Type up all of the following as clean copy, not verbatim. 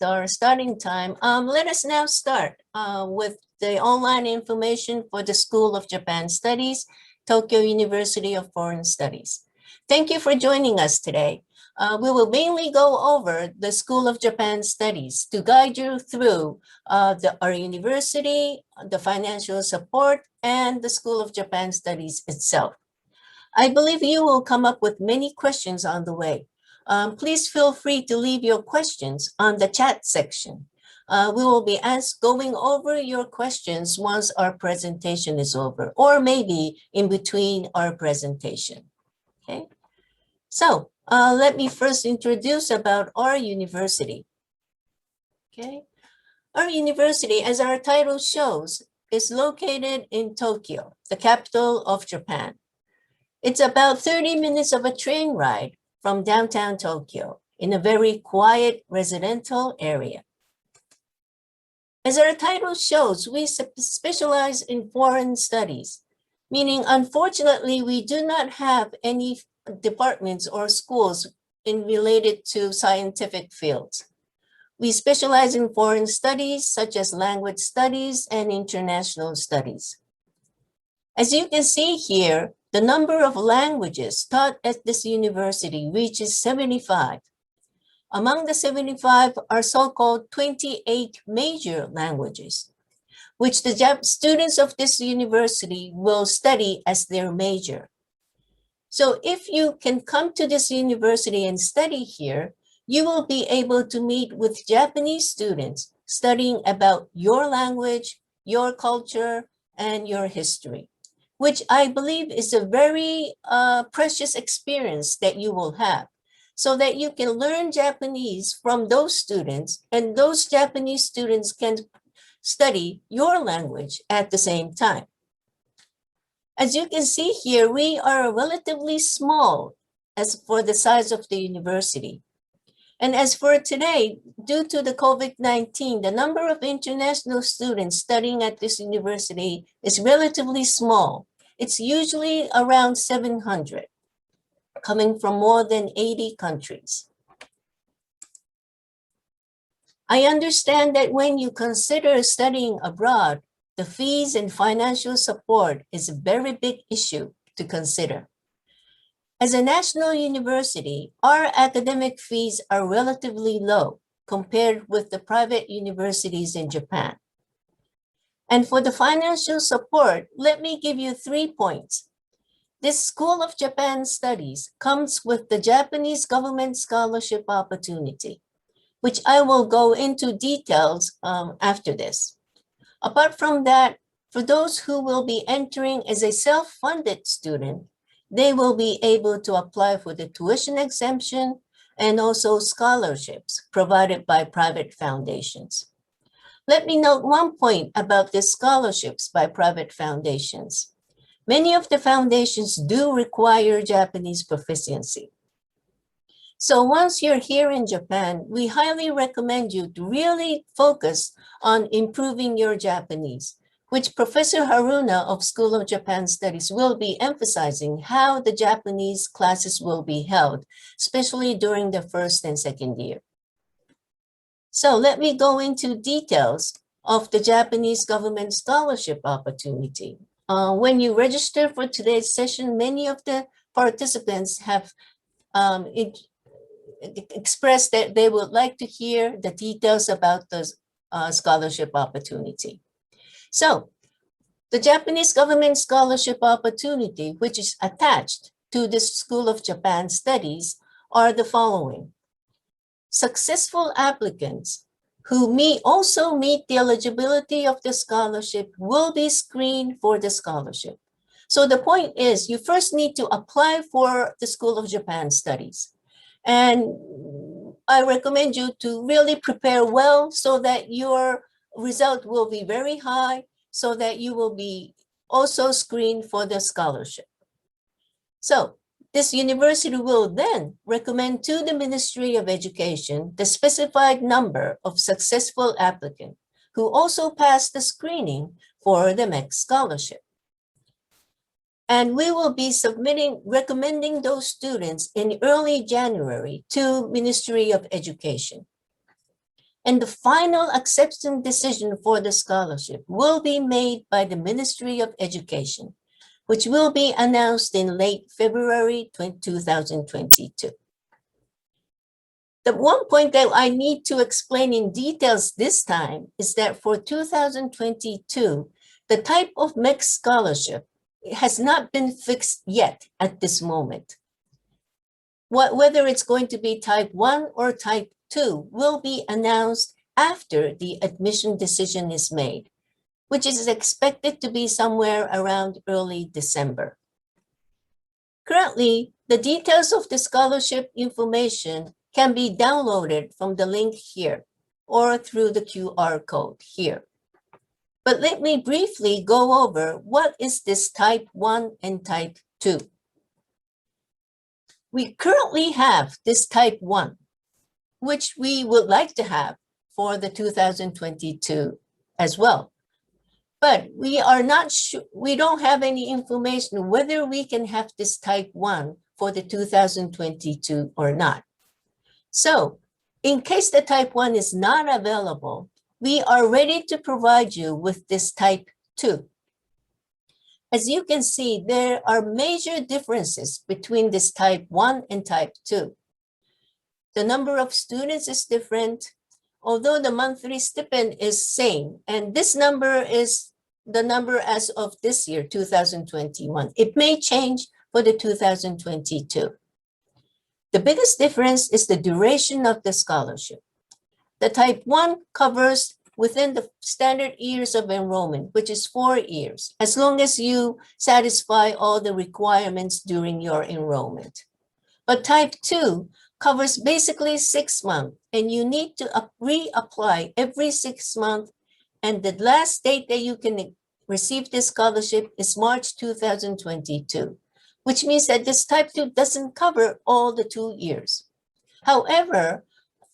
our starting time. Let us now start with the online information for the School of Japan Studies, Tokyo University of Foreign Studies. Thank you for joining us today. We will mainly go over the School of Japan Studies to guide you through our university, the financial support, and the School of Japan Studies itself. I believe you will come up with many questions on the way. Please feel free to leave your questions on the chat section. We will be going over your questions once our presentation is over, or maybe in between our presentation. Okay, so let me first introduce about our university. Okay, our university, as our title shows, is located in Tokyo, the capital of Japan. It's about 30 minutes of a train ride from downtown Tokyo in a very quiet residential area. As our title shows, we specialize in foreign studies, meaning unfortunately we do not have any departments or schools related to scientific fields. We specialize in foreign studies such as language studies and international studies. As you can see here, the number of languages taught at this university reaches 75. Among the 75 are so-called 28 major languages, which the students of this university will study as their major. So if you can come to this university and study here, you will be able to meet with Japanese students studying about your language, your culture, and your history, which I believe is a very precious experience that you will have, so that you can learn Japanese from those students, and those Japanese students can study your language at the same time. As you can see here, we are relatively small as for the size of the university. And as for today, due to the COVID-19, the number of international students studying at this university is relatively small. It's usually around 700, coming from more than 80 countries. I understand that when you consider studying abroad, the fees and financial support is a very big issue to consider. As a national university, our academic fees are relatively low compared with the private universities in Japan. And for the financial support, let me give you 3 points. This School of Japan Studies comes with the Japanese government scholarship opportunity, which I will go into details after this. Apart from that, for those who will be entering as a self-funded student, they will be able to apply for the tuition exemption and also scholarships provided by private foundations. Let me note one point about the scholarships by private foundations. Many of the foundations do require Japanese proficiency. So once you're here in Japan, we highly recommend you to really focus on improving your Japanese, which Professor Haruna of School of Japan Studies will be emphasizing how the Japanese classes will be held, especially during the first and second year. So let me go into details of the Japanese government scholarship opportunity. When you register for today's session, many of the participants have expressed that they would like to hear the details about the scholarship opportunity. So the Japanese government scholarship opportunity, which is attached to the School of Japan Studies, are the following. Successful applicants who also meet the eligibility of the scholarship will be screened for the scholarship. So the point is, you first need to apply for the School of Japan Studies. And I recommend you to really prepare well so that your result will be very high, so that you will be also screened for the scholarship. So this university will then recommend to the Ministry of Education the specified number of successful applicants who also pass the screening for the MEC scholarship. And we will be recommending those students in early January to Ministry of Education. and the final acceptance decision for the scholarship will be made by the Ministry of Education, which will be announced in late February 2022. The one point that I need to explain in details this time is that for 2022, the type of MEC scholarship has not been fixed yet at this moment. Whether it's going to be type 1 or type 2 will be announced after the admission decision is made, which is expected to be somewhere around early December. Currently, the details of the scholarship information can be downloaded from the link here or through the QR code here. But let me briefly go over what is this type 1 and type 2. We currently have this type 1, which we would like to have for the 2022 as well. But we are not sure, we don't have any information whether we can have this type 1 for the 2022 or not. So in case the type 1 is not available, we are ready to provide you with this type 2. As you can see, there are major differences between this type 1 and type 2. The number of students is different, although the monthly stipend is same. And this number is the number as of this year, 2021. It may change for the 2022. The biggest difference is the duration of the scholarship. The type 1 covers within the standard years of enrollment, which is 4 years, as long as you satisfy all the requirements during your enrollment. But type 2 covers basically 6 months, and you need to reapply every 6 months. And the last date that you can receive this scholarship is March 2022, which means that this type 2 doesn't cover all the 2 years. However,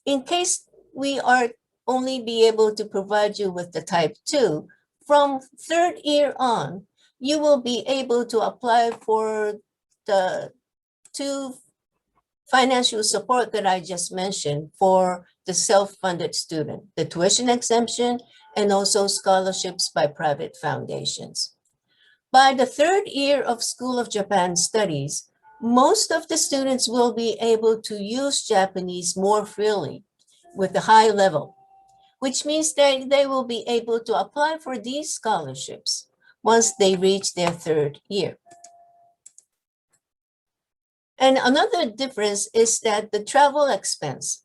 in case we are only be able to provide you with the type 2, from 3rd year on, you will be able to apply for the 2 financial support that I just mentioned for the self-funded student, the tuition exemption, and also scholarships by private foundations. By the 3rd year of School of Japan Studies, most of the students will be able to use Japanese more freely with a high level, which means that they will be able to apply for these scholarships once they reach their 3rd year. And another difference is that the travel expense,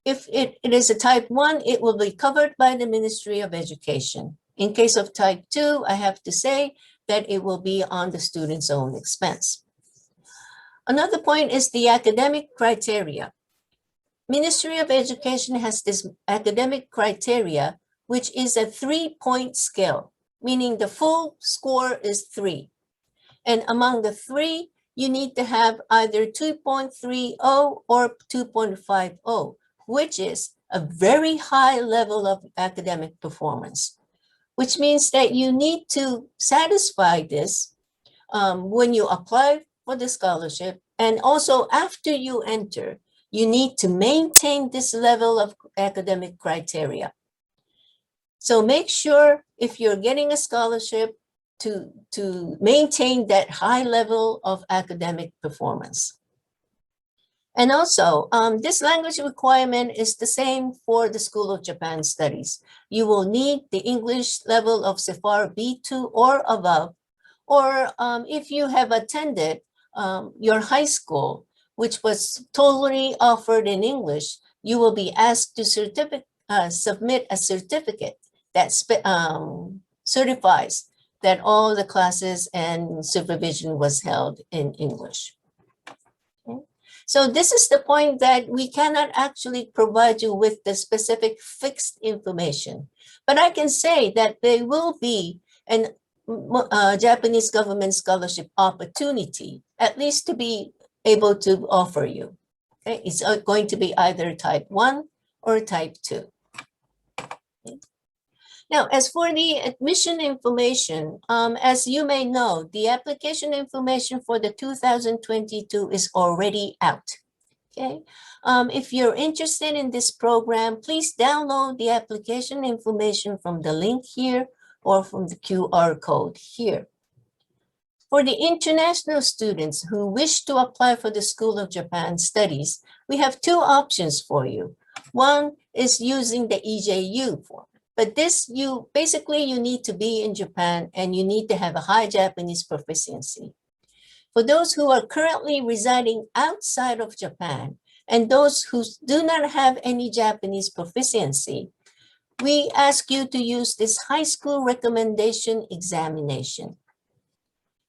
if it is a type 1, it will be covered by the Ministry of Education. In case of type 2, I have to say that it will be on the student's own expense. Another point is the academic criteria. Ministry of Education has this academic criteria, which is a 3-point scale, meaning the full score is 3. And among the 3, you need to have either 2.30 or 2.50, which is a very high level of academic performance, which means that you need to satisfy this when you apply for the scholarship. And also after you enter, you need to maintain this level of academic criteria. So make sure if you're getting a scholarship to maintain that high level of academic performance. And also, this language requirement is the same for the School of Japan Studies. You will need the English level of CEFAR B2 or above, or if you have attended your high school, which was totally offered in English, you will be asked to submit a certificate that certifies that all the classes and supervision was held in English. Okay. So this is the point that we cannot actually provide you with the specific fixed information, but I can say that there will be an Japanese government scholarship opportunity, at least to be able to offer you. Okay. It's going to be either type 1 or type 2. Okay. Now, as for the admission information, as you may know, the application information for the 2022 is already out. Okay. If you're interested in this program, please download the application information from the link here or from the QR code here. For the international students who wish to apply for the School of Japan Studies, we have two options for you. One is using the EJU form, but this you need to be in Japan and you need to have a high Japanese proficiency. For those who are currently residing outside of Japan and those who do not have any Japanese proficiency, we ask you to use this high school recommendation examination.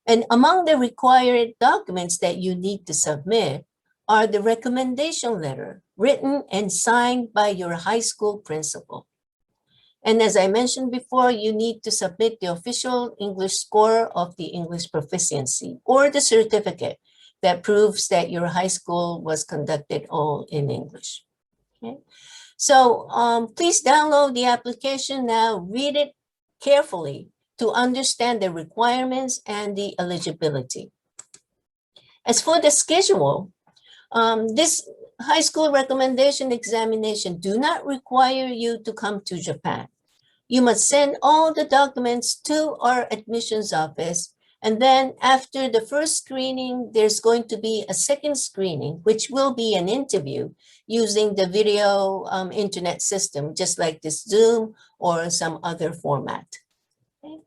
And among the required documents that you need to submit are the recommendation letter written and signed by your high school principal. And as I mentioned before, you need to submit the official English score of the English proficiency or the certificate that proves that your high school was conducted all in English. Okay? So please download the application now, read it carefully to understand the requirements and the eligibility. As for the schedule, this high school recommendation examination do not require you to come to Japan. You must send all the documents to our admissions office. And then after the first screening, there's going to be a second screening, which will be an interview using the video internet system, just like this Zoom or some other format. Okay.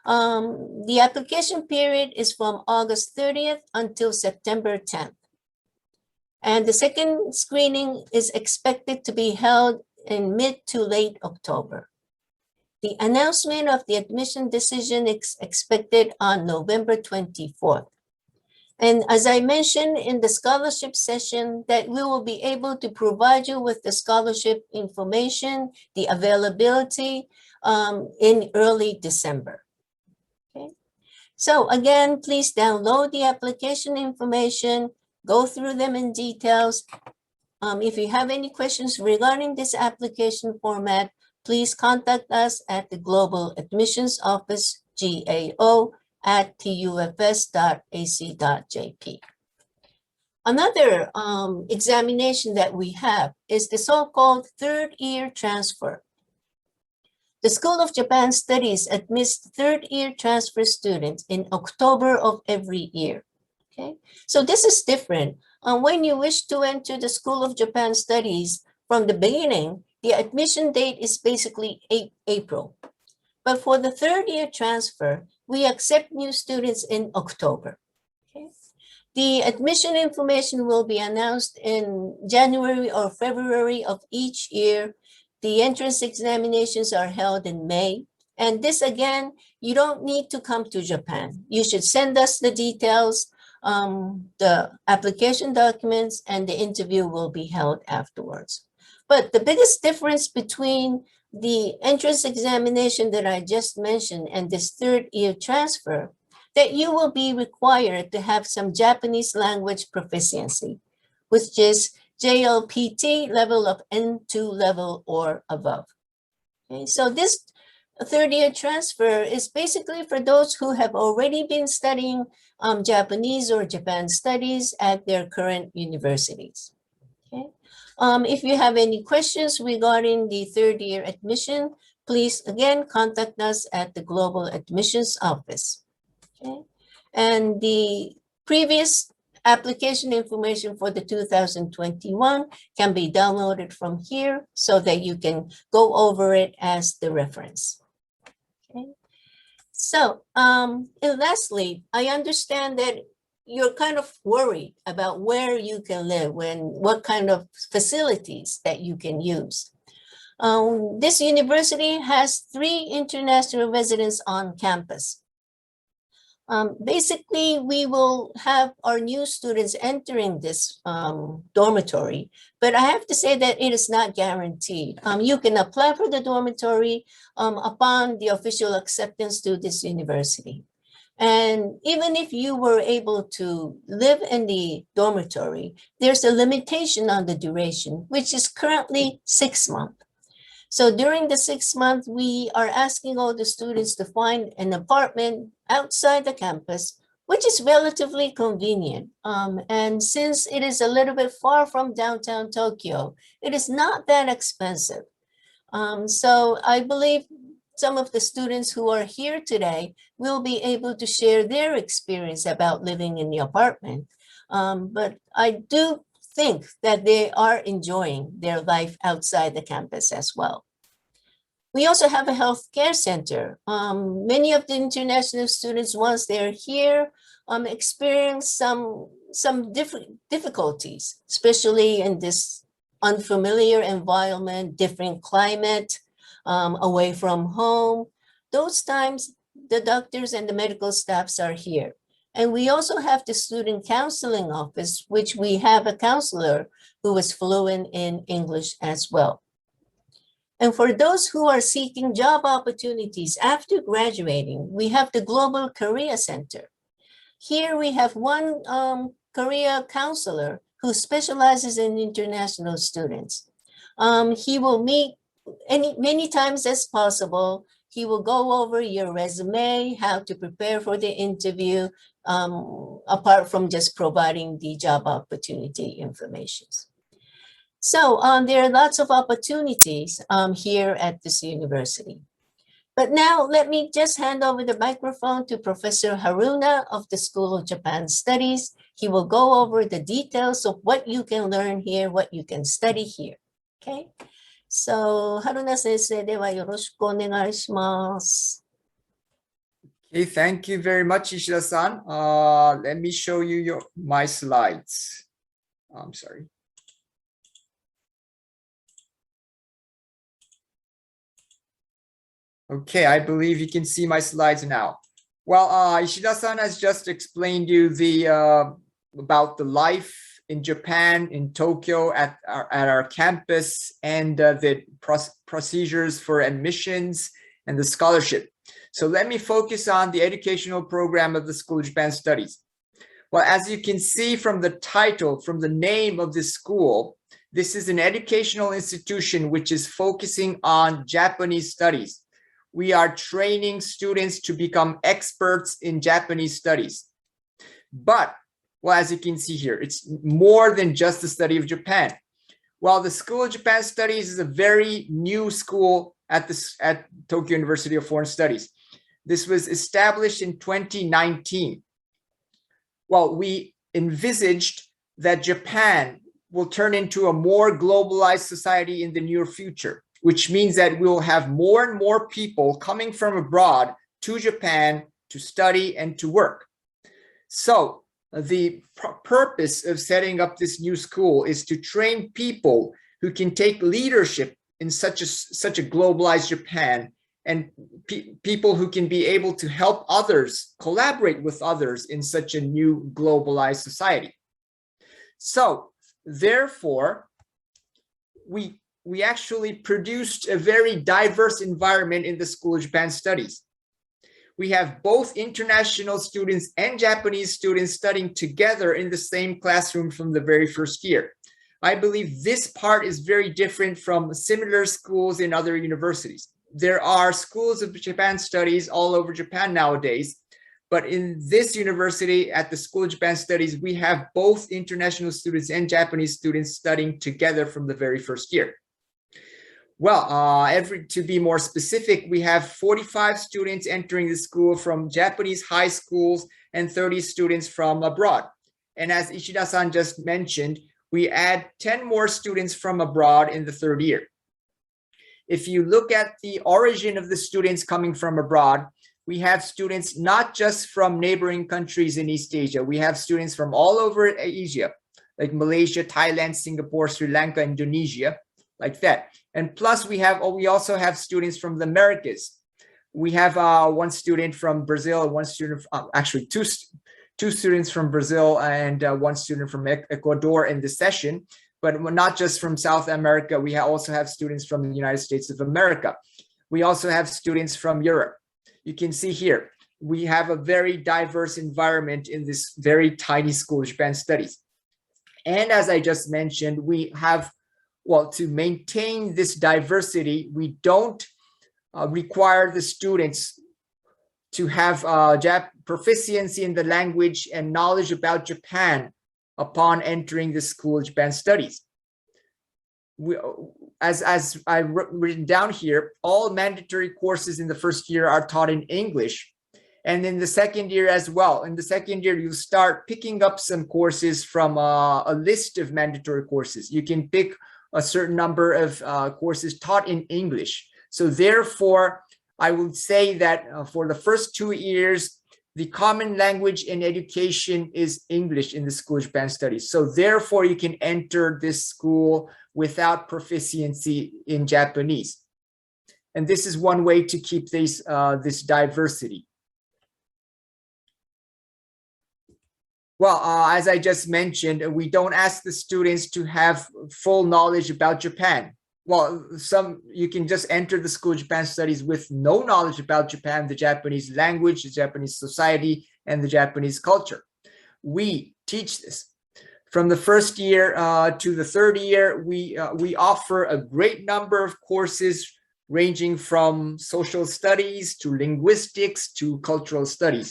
The application period is from August 30th until September 10th. And the second screening is expected to be held in mid to late October. The announcement of the admission decision is expected on November 24th. And as I mentioned in the scholarship session, that we will be able to provide you with the scholarship information, the availability in early December. Okay. So again, please download the application information, go through them in details. If you have any questions regarding this application format, please contact us at the Global Admissions Office, GAO, at tufs.ac.jp. Another examination that we have is the so-called third-year transfer. The School of Japan Studies admits third-year transfer students in October of every year. Okay, so this is different. When you wish to enter the School of Japan Studies from the beginning, the admission date is basically April. But for the third-year transfer, we accept new students in October. Okay. The admission information will be announced in January or February of each year. The entrance examinations are held in May. And this, again, you don't need to come to Japan. You should send us the details, the application documents, and the interview will be held afterwards. But the biggest difference between the entrance examination that I just mentioned and this third-year transfer, that you will be required to have some Japanese language proficiency, which is JLPT level of N2 level or above. Okay, so this third-year transfer is basically for those who have already been studying Japanese or Japan studies at their current universities. Okay. If you have any questions regarding the third-year admission, please again contact us at the Global Admissions Office. Okay. And the previous application information for the 2021 can be downloaded from here so that you can go over it as the reference. Okay. So, and lastly, I understand that you're kind of worried about where you can live and what kind of facilities that you can use. This university has 3 international residents on campus. Basically, we will have our new students entering this dormitory, but I have to say that it is not guaranteed. You can apply for the dormitory upon the official acceptance to this university. And even if you were able to live in the dormitory, there's a limitation on the duration, which is currently 6 months. So during the 6 months, we are asking all the students to find an apartment outside the campus which is relatively convenient. And since it is a little bit far from downtown Tokyo, it is not that expensive. So I believe some of the students who are here today will be able to share their experience about living in the apartment. But I do think that they are enjoying their life outside the campus as well. We also have a healthcare center. Many of the international students, once they're here, experience some difficulties, especially in this unfamiliar environment, different climate, away from home. Those times, the doctors and the medical staffs are here. And we also have the student counseling office, which we have a counselor who is fluent in English as well. And for those who are seeking job opportunities after graduating, we have the Global Career Center. Here we have one career counselor who specializes in international students. He will meet many times as possible. He will go over your resume, how to prepare for the interview, apart from just providing the job opportunity information. So there are lots of opportunities here at this university. But now let me just hand over the microphone to Professor Haruna of the School of Japan Studies. He will go over the details of what you can learn here, what you can study here. Okay, so Haruna sensei, ではよろしくお願いします。Okay, thank you very much, Ishida-san. Let me show you my slides. I'm sorry. Okay, I believe you can see my slides now. Well, Ishida-san has just explained you about the life in Japan, in Tokyo, at our campus, and the procedures for admissions and the scholarship. So let me focus on the educational program of the School of Japan Studies. Well, as you can see from the title, from the name of this school, this is an educational institution which is focusing on Japanese studies. We are training students to become experts in Japanese studies. But, well, as you can see here, it's more than just the study of Japan. While the School of Japan Studies is a very new school at Tokyo University of Foreign Studies. This was established in 2019. Well, we envisaged that Japan will turn into a more globalized society in the near future, which means that we'll have more and more people coming from abroad to Japan to study and to work. So the purpose of setting up this new school is to train people who can take leadership in such a globalized Japan, and people who can be able to help others, collaborate with others in such a new globalized society. So therefore, we actually produced a very diverse environment in the School of Japan Studies. We have both international students and Japanese students studying together in the same classroom from the very first year. I believe this part is very different from similar schools in other universities. There are schools of Japan Studies all over Japan nowadays, but in this university, at the School of Japan Studies, we have both international students and Japanese students studying together from the very first year. Well, to be more specific, we have 45 students entering the school from Japanese high schools and 30 students from abroad. And as Ishida-san just mentioned, we add 10 more students from abroad in the third year. If you look at the origin of the students coming from abroad, we have students not just from neighboring countries in East Asia. We have students from all over Asia, like Malaysia, Thailand, Singapore, Sri Lanka, Indonesia, like that. And plus we also have students from the Americas. We have one student from Brazil, and one student, actually two students from Brazil and one student from Ecuador in this session, but not just from South America. We also have students from the United States of America. We also have students from Europe. You can see here, we have a very diverse environment in this very tiny School of Japan Studies. And as I just mentioned, we have, well, to maintain this diversity, we don't require the students to have proficiency in the language and knowledge about Japan upon entering the School of Japan Studies. As I've written down here, all mandatory courses in the first year are taught in English, and in the second year as well. In the second year, you start picking up some courses from a list of mandatory courses. You can pick a certain number of courses taught in English. So therefore, I would say that for the first 2 years, the common language in education is English in the School of Japan Studies. So therefore, you can enter this school without proficiency in Japanese. And this is one way to keep this diversity. Well, as I just mentioned, we don't ask the students to have full knowledge about Japan. Well, you can just enter the School of Japan Studies with no knowledge about Japan, the Japanese language, the Japanese society, and the Japanese culture. We teach this. From the first year to the third year, we offer a great number of courses ranging from social studies to linguistics to cultural studies.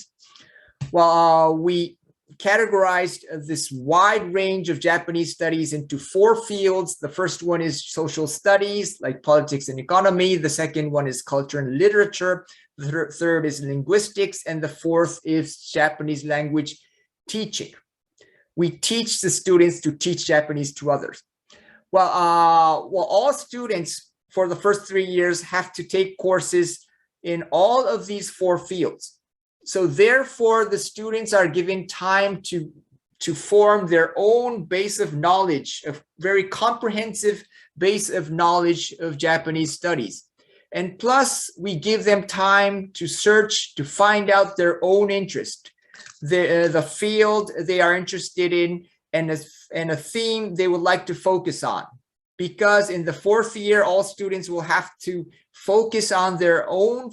Well, we categorized this wide range of Japanese studies into 4 fields. The first one is social studies, like politics and economy. The second one is culture and literature. The third is linguistics. And the fourth is Japanese language teaching. We teach the students to teach Japanese to others. Well, all students for the first 3 years have to take courses in all of these 4 fields. So therefore, the students are given time to form their own base of knowledge, a very comprehensive base of knowledge of Japanese studies. And plus, we give them time to search, to find out their own interest, the field they are interested in, and a theme they would like to focus on. Because in the 4th year, all students will have to focus on their own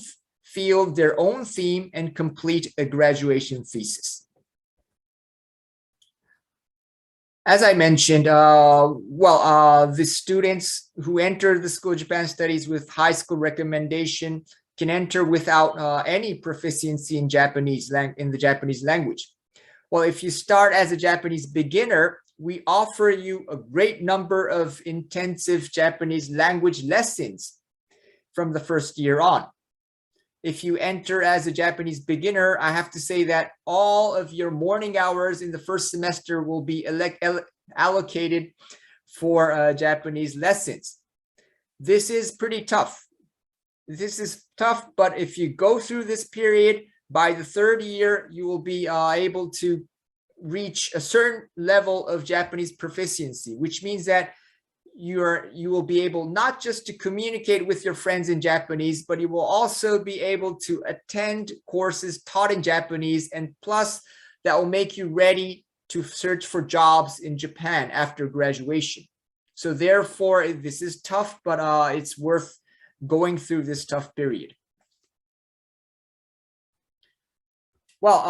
field, their own theme, and complete a graduation thesis. As I mentioned, the students who enter the School of Japan Studies with high school recommendation can enter without any proficiency in the Japanese language. Well, if you start as a Japanese beginner, we offer you a great number of intensive Japanese language lessons from the first year on. If you enter as a Japanese beginner, I have to say that all of your morning hours in the first semester will be allocated for Japanese lessons. This is pretty tough. This is tough, but if you go through this period, by the 3rd year, you will be able to reach a certain level of Japanese proficiency, which means that you will be able not just to communicate with your friends in Japanese, but you will also be able to attend courses taught in Japanese, and plus that will make you ready to search for jobs in Japan after graduation. So therefore, this is tough, but it's worth going through this tough period. Well,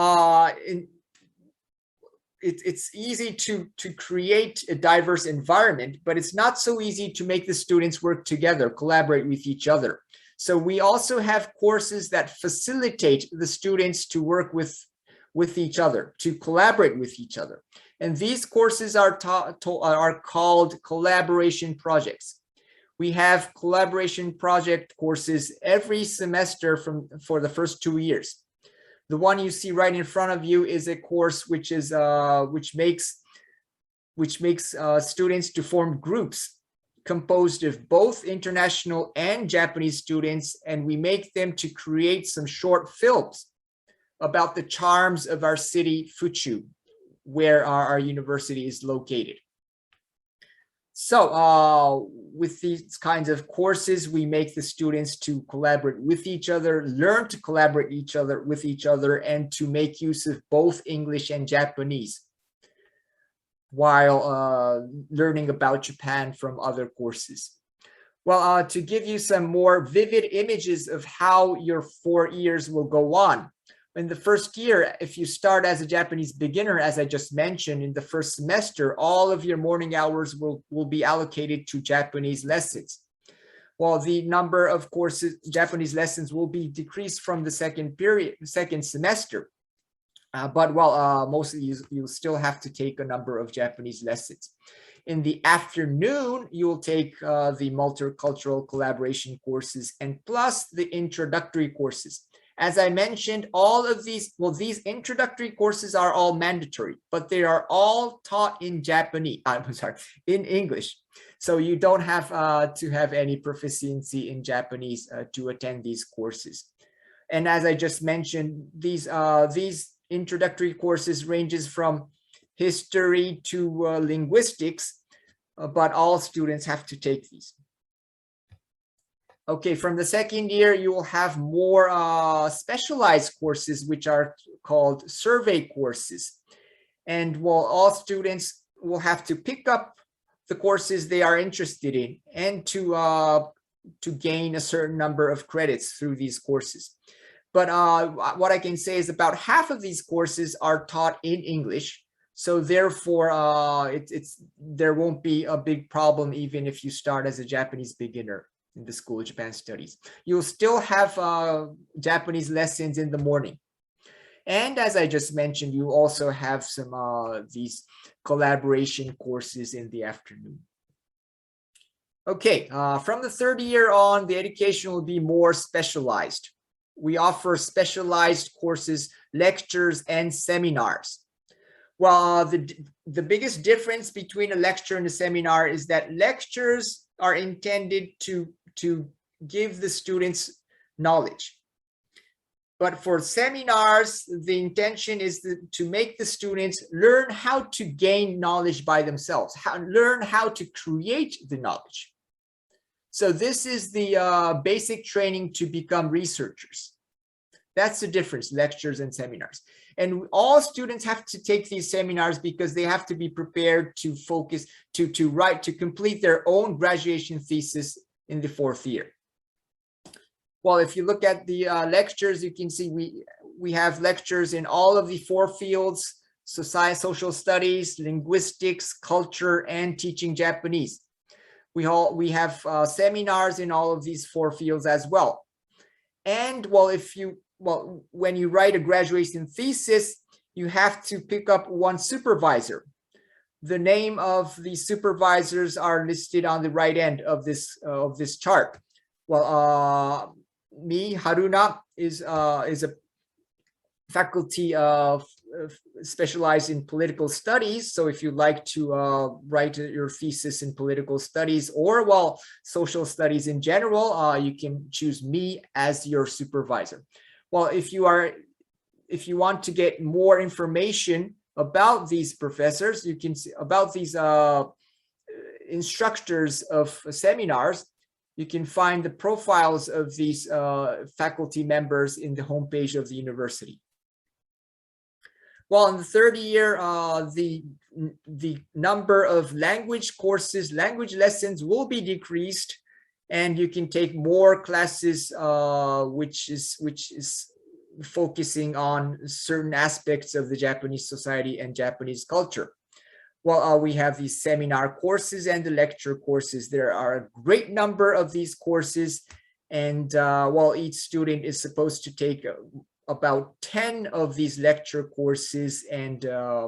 it's easy to create a diverse environment, but it's not so easy to make the students work together, collaborate with each other. So we also have courses that facilitate the students to work with each other, to collaborate with each other. And these courses are called collaboration projects. We have collaboration project courses every semester for the first 2 years. The one you see right in front of you is a course which makes students to form groups composed of both international and Japanese students, and we make them to create some short films about the charms of our city, Fuchu, where our university is located. So with these kinds of courses, we make the students to collaborate with each other, learn to collaborate with each other, and to make use of both English and Japanese while learning about Japan from other courses. Well, to give you some more vivid images of how your 4 years will go on. In the first year, if you start as a Japanese beginner, as I just mentioned, in the first semester, all of your morning hours will be allocated to Japanese lessons. well, the number of courses, Japanese lessons will be decreased from the second semester. But mostly you'll still have to take a number of Japanese lessons. In the afternoon, you will take the multicultural collaboration courses and plus the introductory courses. As I mentioned, all of these, these introductory courses are all mandatory, but they are all taught in Japanese, in English. So you don't have to have any proficiency in Japanese to attend these courses. And as I just mentioned, these introductory courses ranges from history to linguistics, but all students have to take these. Okay, from the second year, you will have more specialized courses, which are called survey courses. And all students will have to pick up the courses they are interested in and to gain a certain number of credits through these courses. But what I can say is about half of these courses are taught in English. So therefore, there won't be a big problem even if you start as a Japanese beginner in the School of Japan Studies. You'll still have Japanese lessons in the morning. And as I just mentioned, you also have some these collaboration courses in the afternoon. Okay, from the third year on, the education will be more specialized. We offer specialized courses, lectures, and seminars. Well, the biggest difference between a lecture and a seminar is that lectures are intended to give the students knowledge. But for seminars, the intention is to make the students learn how to gain knowledge by themselves, learn how to create the knowledge. So this is the basic training to become researchers. That's the difference, lectures and seminars. And all students have to take these seminars because they have to be prepared to focus, to complete their own graduation thesis in the fourth year. Well, if you look at the lectures, you can see we have lectures in all of the four fields: society, social studies, linguistics, culture, and teaching Japanese. We have seminars in all of these four fields as well. And when you write a graduation thesis, you have to pick up one supervisor. The name of the supervisors are listed on the right end of this chart. Well, me, Haruna, is a faculty specialized in political studies. So if you'd like to write your thesis in political studies or social studies in general, you can choose me as your supervisor. Well, if you want to get more information about these professors, you can see about these instructors of seminars, you can find the profiles of these faculty members in the homepage of the university. Well, in the third year, the number of language courses, language lessons will be decreased, and you can take more classes, which is focusing on certain aspects of the Japanese society and Japanese culture. Well, we have these seminar courses and the lecture courses. There are a great number of these courses, and each student is supposed to take about 10 of these lecture courses and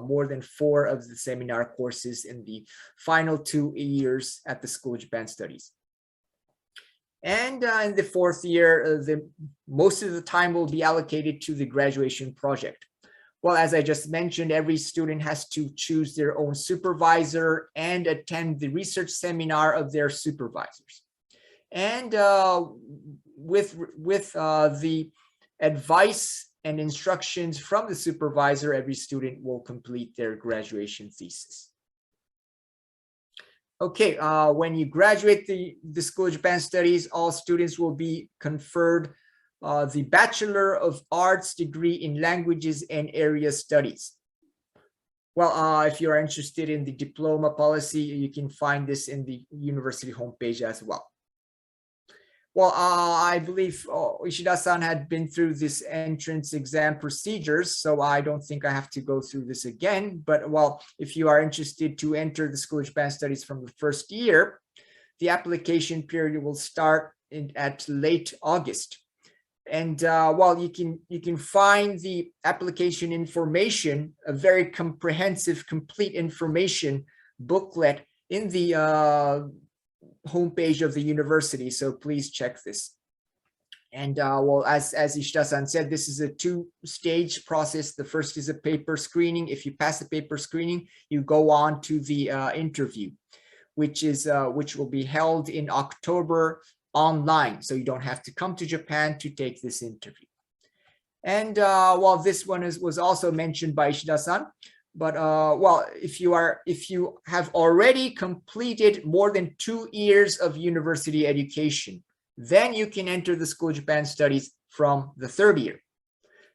more than 4 of the seminar courses in the final 2 years at the School of Japan Studies. And in the fourth year, most of the time will be allocated to the graduation project. Well, as I just mentioned, every student has to choose their own supervisor and attend the research seminar of their supervisors. And with the advice and instructions from the supervisor, every student will complete their graduation thesis. Okay, when you graduate the School of Japan Studies, all students will be conferred the Bachelor of Arts degree in Languages and Area Studies. Well, if you are interested in the diploma policy, you can find this in the university homepage as well. Well, I believe Ishida-san had been through this entrance exam procedures, so I don't think I have to go through this again. But if you are interested to enter the School of Japan Studies from the first year, the application period will start at late August. And well, you can find the application information, a very comprehensive, complete information booklet in the homepage of the university. So please check this. And well, as Ishida-san said, this is a two-stage process. The first is a paper screening. If you pass the paper screening, you go on to the interview, which will be held in October online. So you don't have to come to Japan to take this interview. And well, this one was also mentioned by Ishida-san. But well, if you have already completed more than 2 years of university education, then you can enter the School of Japan Studies from the 3rd year.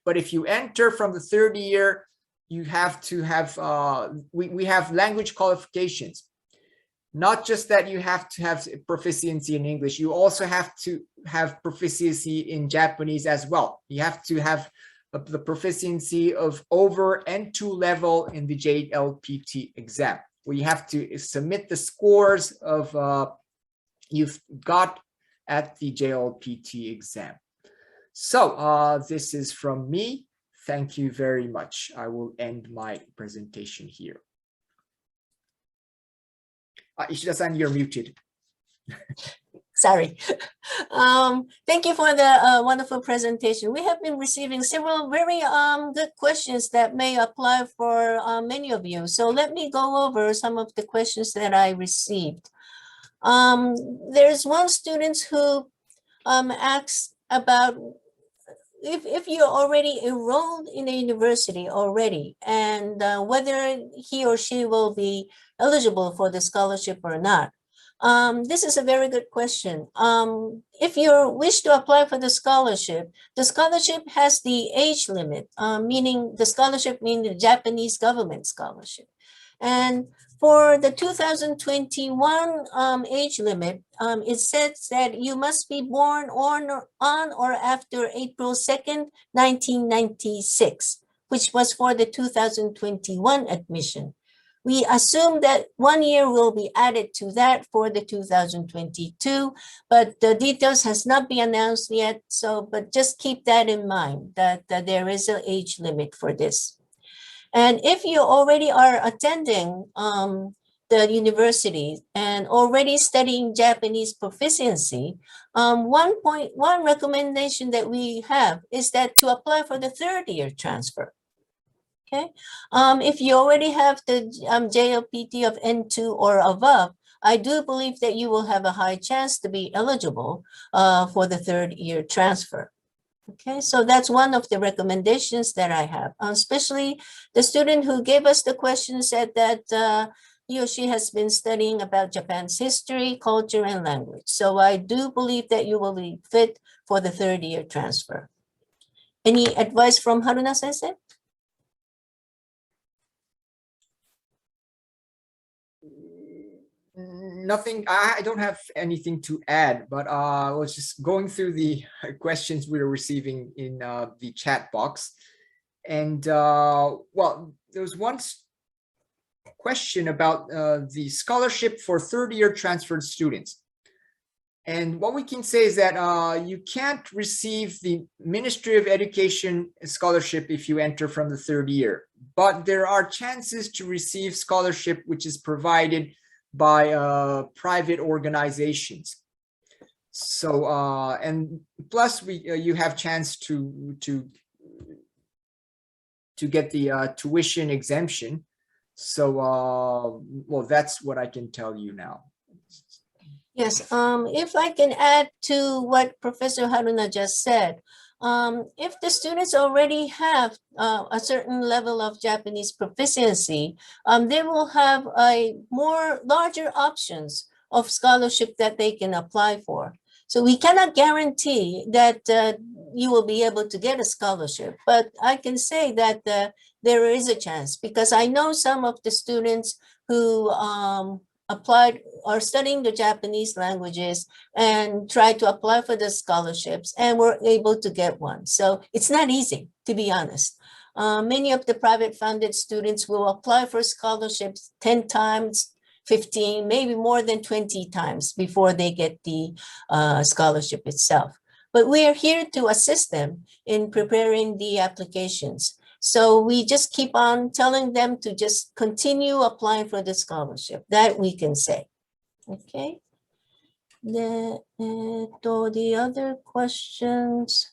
But if you enter from the 3rd year, you have to have, we have language qualifications. Not just that you have to have proficiency in English, you also have to have proficiency in Japanese as well. You have to have the proficiency of over N2 level in the JLPT exam, where you have to submit the scores of you've got at the JLPT exam. So this is from me. Thank you very much. I will end my presentation here. Ishida-san, you're muted. Sorry. Thank you for the wonderful presentation. We have been receiving several very good questions that may apply for many of you. So let me go over some of the questions that I received. There's one student who asks about if you're already enrolled in a university already, and whether he or she will be eligible for the scholarship or not. This is a very good question. If you wish to apply for the scholarship has the age limit, meaning the scholarship means the Japanese government scholarship. And for the 2021 age limit, it says that you must be born on or after April 2nd, 1996, which was for the 2021 admission. We assume that 1 year will be added to that for the 2022, but the details has not been announced yet. So, but just keep that in mind that there is an age limit for this. And if you already are attending the university and already studying Japanese proficiency, one recommendation that we have is that to apply for the 3rd year transfer. Okay, if you already have the JLPT of N2 or above, I do believe that you will have a high chance to be eligible for the 3rd year transfer. Okay, so that's one of the recommendations that I have, especially the student who gave us the question said that he or she has been studying about Japan's history, culture, and language. So I do believe that you will be fit for the 3rd year transfer. Any advice from Haruna sensei? Nothing, I don't have anything to add, but I was just going through the questions we were receiving in the chat box. And well, there was one question about the scholarship for 3rd year transferred students. And what we can say is that you can't receive the Ministry of Education scholarship if you enter from the 3rd year, but there are chances to receive scholarship which is provided by private organizations. So and plus you have chance to get the tuition exemption. So well, that's what I can tell you now. Yes, if I can add to what Professor Haruna just said, if the students already have a certain level of Japanese proficiency, they will have a larger options of scholarship that they can apply for. So we cannot guarantee that you will be able to get a scholarship, but I can say that there is a chance, because I know some of the students who are studying the Japanese languages and try to apply for the scholarships and were able to get one. So it's not easy, to be honest. Many of the private funded students will apply for scholarships 10 times, 15, maybe more than 20 times before they get the scholarship itself. But we are here to assist them in preparing the applications. So we just keep on telling them to just continue applying for the scholarship. That we can say. Okay. The other questions.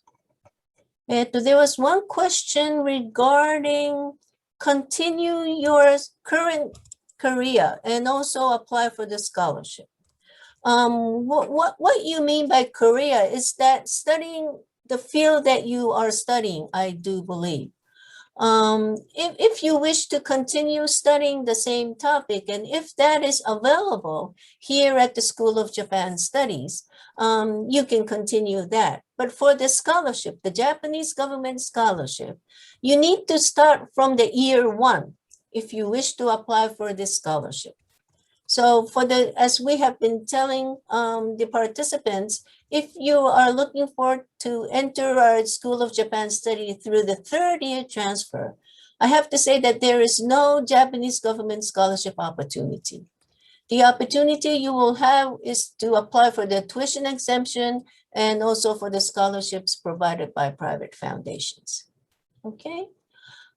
There was one question regarding continue your current career and also apply for the scholarship. What you mean by career is that studying the field that you are studying, I do believe. If you wish to continue studying the same topic, and if that is available here at the School of Japan Studies, you can continue that. But for the scholarship, the Japanese government scholarship, you need to start from the year 1 if you wish to apply for this scholarship. So as we have been telling the participants, if you are looking forward to enter our School of Japan Study through the 3rd year transfer, I have to say that there is no Japanese government scholarship opportunity. The opportunity you will have is to apply for the tuition exemption and also for the scholarships provided by private foundations. Okay.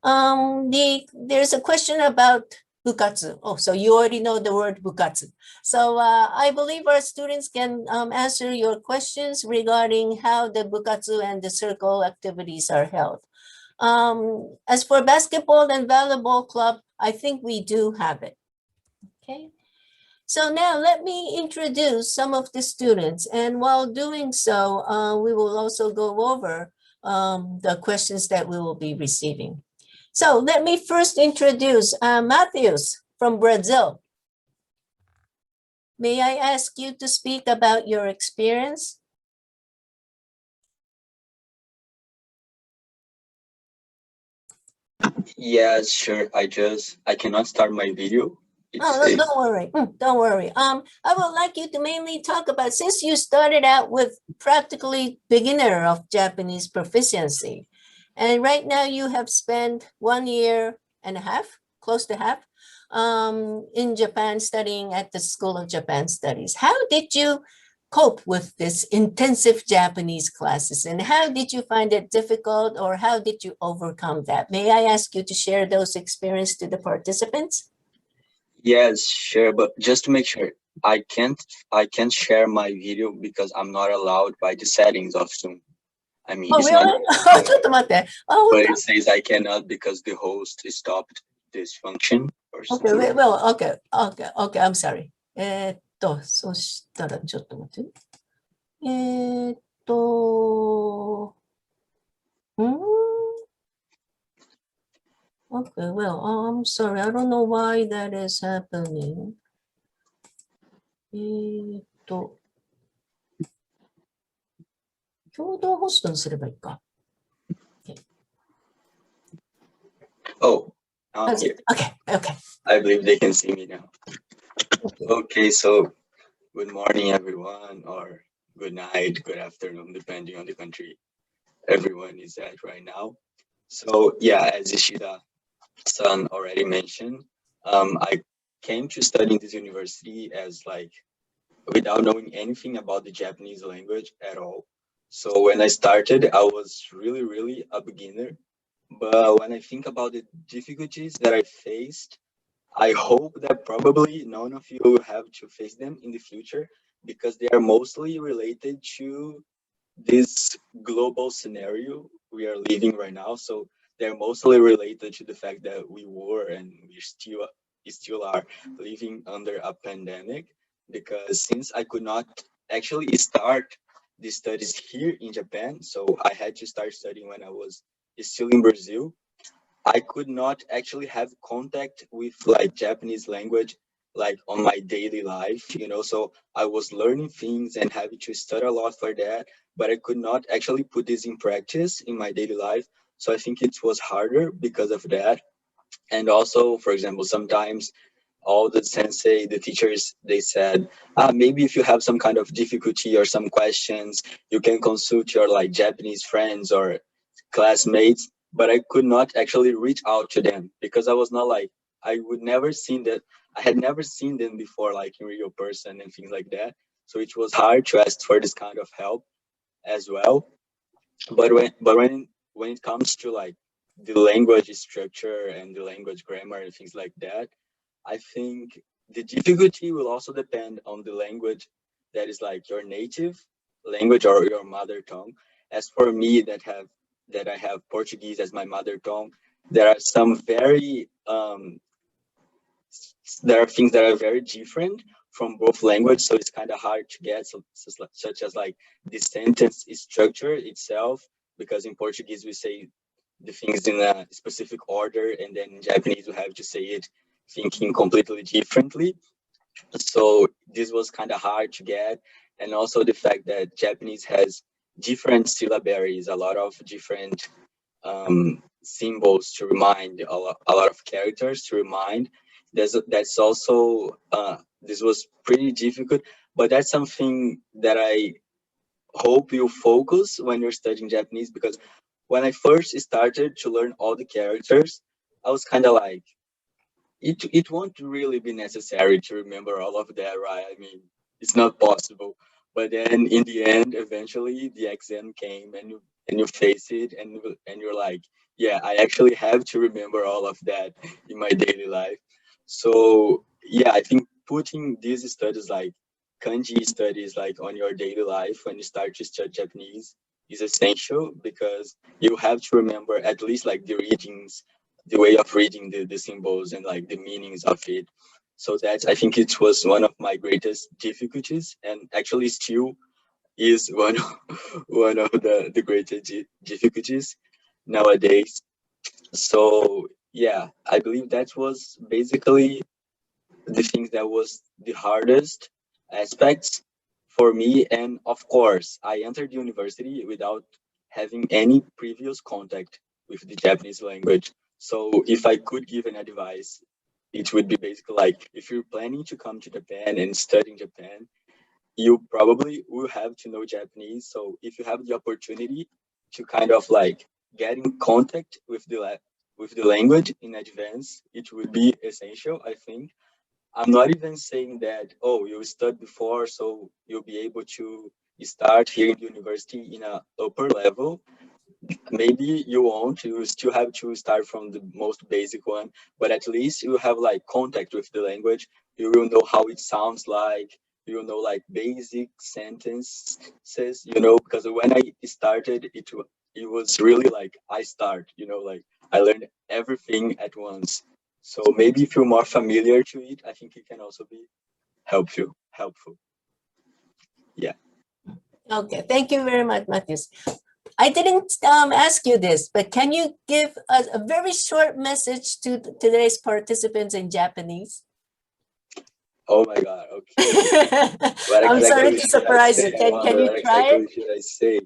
There's a question about bukatsu. Oh, so you already know the word bukatsu. So I believe our students can answer your questions regarding how the bukatsu and the circle activities are held. As for basketball and volleyball club, I think we do have it. Okay. So now let me introduce some of the students. And while doing so, we will also go over the questions that we will be receiving. So let me first introduce Matthews from Brazil. May I ask you to speak about your experience? Yes, sure. I cannot start my video. Don't worry. Don't worry. I would like you to mainly talk about, since you started out with practically beginner of Japanese proficiency, and right now you have spent 1 year and a half, close to half, in Japan studying at the School of Japan Studies. How did you cope with this intensive Japanese classes, and how did you find it difficult, or how did you overcome that? May I ask you to share those experiences to the participants? Yes, sure. But just to make sure, I can't share my video because I'm not allowed by the settings of Zoom. I mean, Oh, it's really? not, ちょっと待って。Oh, but it says I cannot because the host stopped this function or okay, something. well, okay, I'm sorry. そしたらちょっと待って。Okay, well, I'm sorry. I don't know why that is happening. 共同ホストにすればいいか。Oh, here. Okay. I believe they can see me now. Okay. Okay, so good morning, everyone, or good night, good afternoon, depending on the country everyone is at right now. So yeah, as Ishida-san already mentioned, I came to study in this university as like without knowing anything about the Japanese language at all. So when I started, I was really a beginner. But when I think about the difficulties that I faced, I hope that probably none of you will have to face them in the future because they are mostly related to this global scenario we are living right now. So they're mostly related to the fact that we were and we still are living under a pandemic. Because since I could not actually start the studies here in Japan, so I had to start studying when I was still in Brazil, I could not actually have contact with like Japanese language like on my daily life, so I was learning things and having to study a lot for that, but I could not actually put this in practice in my daily life. So I think it was harder because of that. And also, for example, sometimes all the sensei, the teachers, they said, maybe if you have some kind of difficulty or some questions, you can consult your like Japanese friends or classmates, but I could not actually reach out to them because I was not like, I would never seen that I had never seen them before, like in real person and things like that. So it was hard to ask for this kind of help as well. But when it comes to like the language structure and the language grammar and things like that, I think the difficulty will also depend on the language that is like your native language or your mother tongue. As for me that I have Portuguese as my mother tongue, there are some very there are things that are very different from both language, so it's kind of hard to get, such as like the sentence structure itself, because in Portuguese we say the things in a specific order, and then in Japanese we have to say it thinking completely differently. So this was kind of hard to get, and also the fact that Japanese has different syllabaries, a lot of different symbols to remind, a lot of characters to remind. That's also this was pretty difficult, but that's something that I hope you focus when you're studying Japanese, because when I first started to learn all the characters, I was kind of like, it won't really be necessary to remember all of that, right? I mean, it's not possible. But then in the end, eventually the exam came, and you face it, and you're like, yeah, I actually have to remember all of that in my daily life. So yeah, I think putting these studies like kanji studies like on your daily life when you start to study Japanese is essential, because you have to remember at least like the readings, the way of reading the symbols and like the meanings of it. So that's, I think it was one of my greatest difficulties, and actually still is one of, one of the greatest difficulties nowadays. So yeah, I believe that was basically the things that was the hardest aspects for me. And of course, I entered university without having any previous contact with the Japanese language. So if I could give an advice, it would be basically like, if you're planning to come to Japan and study in Japan, you probably will have to know Japanese. So if you have the opportunity to kind of like get in contact with with the language in advance, it would be essential, I think. I'm not even saying that, oh, you studied before, so you'll be able to start here in the university in a upper level. Maybe you won't, you still have to start from the most basic one, but at least you have like contact with the language. You will know how it sounds like, you will know like basic sentences, because when I started, it was really like like I learned everything at once. So maybe if you're more familiar to it, I think it can also be helpful. Yeah. Okay, thank you very much, Matthias. I didn't ask you this, but can you give us a very short message to today's participants in Japanese? Oh my God. Okay. What I'm sorry exactly to should I surprise you. say? I Can wonder you what try exactly it? should I say?